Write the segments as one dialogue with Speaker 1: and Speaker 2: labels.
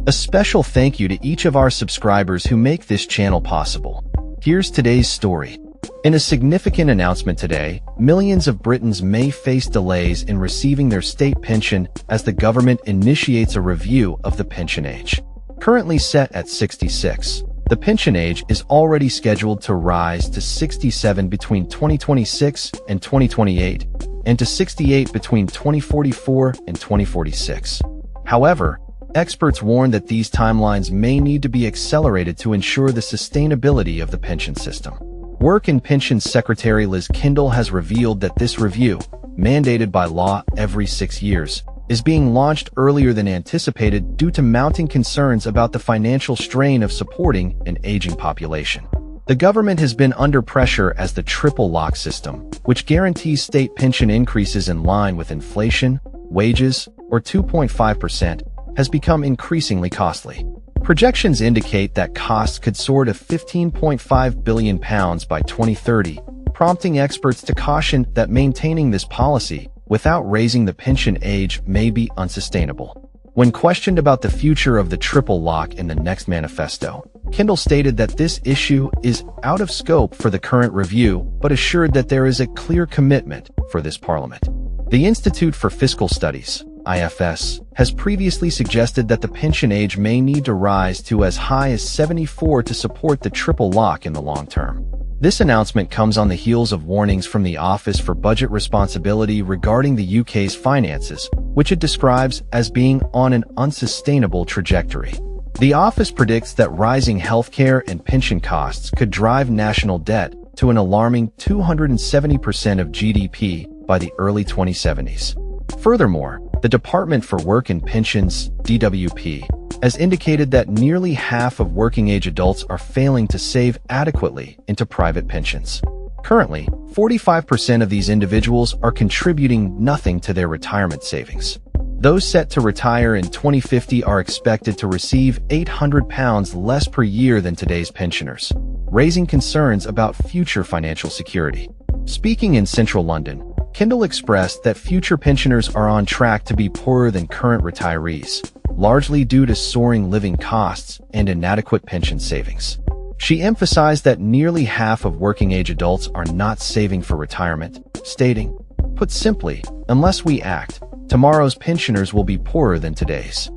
Speaker 1: A special thank you to each of our subscribers who make this channel possible. Here's today's story. In a significant announcement today, millions of Britons may face delays in receiving their state pension as the government initiates a review of the pension age. Currently set at 66, the pension age is already scheduled to rise to 67 between 2026 and 2028, and to 68 between 2044 and 2046. However, experts warn that these timelines may need to be accelerated to ensure the sustainability of the pension system. Work and Pensions Secretary Liz Kendall has revealed that this review, mandated by law every 6 years, is being launched earlier than anticipated due to mounting concerns about the financial strain of supporting an aging population. The government has been under pressure as the triple lock system, which guarantees state pension increases in line with inflation, wages, or 2.5%, has become increasingly costly. Projections indicate that costs could soar to £15.5 billion by 2030, prompting experts to caution that maintaining this policy without raising the pension age may be unsustainable. When questioned about the future of the triple lock in the next manifesto, Kendall stated that this issue is out of scope for the current review, but assured that there is a clear commitment for this parliament. The Institute for Fiscal Studies, IFS, has previously suggested that the pension age may need to rise to as high as 74 to support the triple lock in the long term. This announcement comes on the heels of warnings from the Office for Budget Responsibility regarding the UK's finances, which it describes as being on an unsustainable trajectory. The office predicts that rising healthcare and pension costs could drive national debt to an alarming 270% of GDP by the early 2070s. Furthermore, the Department for Work and Pensions, DWP, has indicated that nearly half of working-age adults are failing to save adequately into private pensions. Currently, 45% of these individuals are contributing nothing to their retirement savings. Those set to retire in 2050 are expected to receive £800 less per year than today's pensioners, raising concerns about future financial security. Speaking in central London, Kendall expressed that future pensioners are on track to be poorer than current retirees, largely due to soaring living costs and inadequate pension savings. She emphasized that nearly half of working-age adults are not saving for retirement, stating, "Put simply, unless we act, tomorrow's pensioners will be poorer than today's."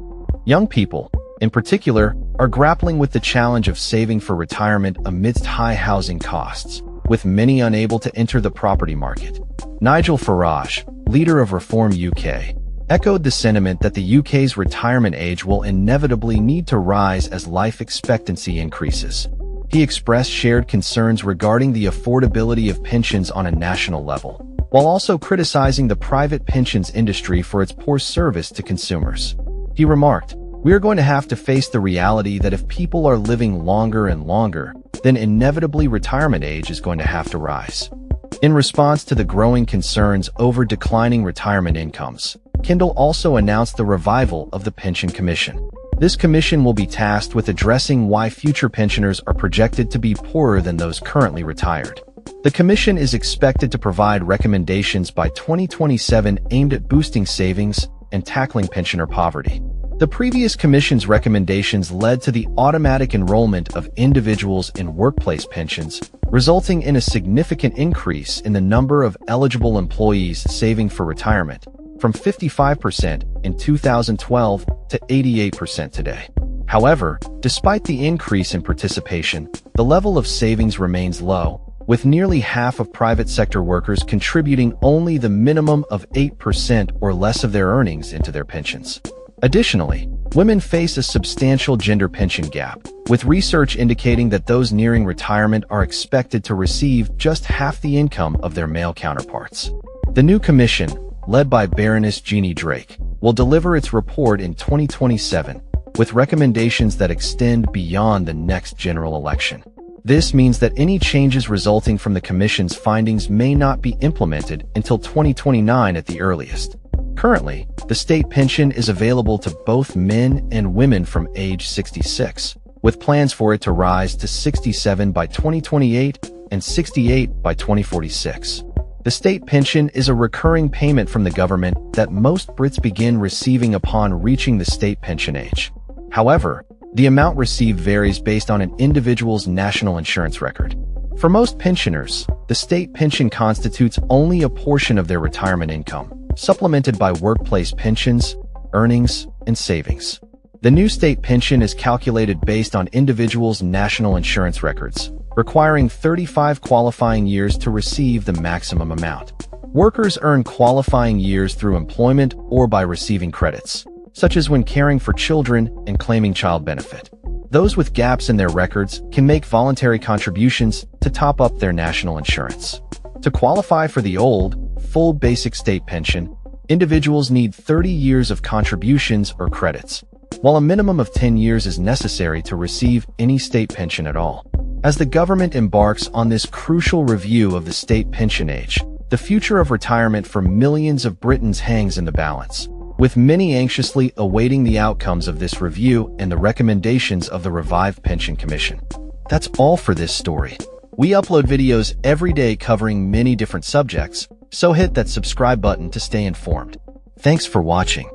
Speaker 1: Young people, in particular, are grappling with the challenge of saving for retirement amidst high housing costs, with many unable to enter the property market. Nigel Farage, leader of Reform UK, echoed the sentiment that the UK's retirement age will inevitably need to rise as life expectancy increases. He expressed shared concerns regarding the affordability of pensions on a national level, while also criticizing the private pensions industry for its poor service to consumers. He remarked, "We're going to have to face the reality that if people are living longer and longer, then inevitably retirement age is going to have to rise." In response to the growing concerns over declining retirement incomes, Kendall also announced the revival of the Pension Commission. This commission will be tasked with addressing why future pensioners are projected to be poorer than those currently retired. The commission is expected to provide recommendations by 2027 aimed at boosting savings and tackling pensioner poverty. The previous commission's recommendations led to the automatic enrollment of individuals in workplace pensions, resulting in a significant increase in the number of eligible employees saving for retirement, from 55% in 2012 to 88% today. However, despite the increase in participation, the level of savings remains low, with nearly half of private sector workers contributing only the minimum of 8% or less of their earnings into their pensions. Additionally, women face a substantial gender pension gap, with research indicating that those nearing retirement are expected to receive just half the income of their male counterparts. The new commission, led by Baroness Jeannie Drake, will deliver its report in 2027, with recommendations that extend beyond the next general election. This means that any changes resulting from the Commission's findings may not be implemented until 2029 at the earliest. Currently, the state pension is available to both men and women from age 66, with plans for it to rise to 67 by 2028 and 68 by 2046. The state pension is a recurring payment from the government that most Brits begin receiving upon reaching the state pension age. However, the amount received varies based on an individual's national insurance record. For most pensioners, the state pension constitutes only a portion of their retirement income, supplemented by workplace pensions, earnings, and savings. The new state pension is calculated based on individuals' national insurance records, requiring 35 qualifying years to receive the maximum amount. Workers earn qualifying years through employment or by receiving credits, such as when caring for children and claiming child benefit. Those with gaps in their records can make voluntary contributions to top up their national insurance. To qualify for the old, full basic state pension, individuals need 30 years of contributions or credits, while a minimum of 10 years is necessary to receive any state pension at all. As the government embarks on this crucial review of the state pension age, the future of retirement for millions of Britons hangs in the balance, with many anxiously awaiting the outcomes of this review and the recommendations of the revived Pension Commission. That's all for this story. We upload videos every day covering many different subjects, so hit that subscribe button to stay informed. Thanks for watching.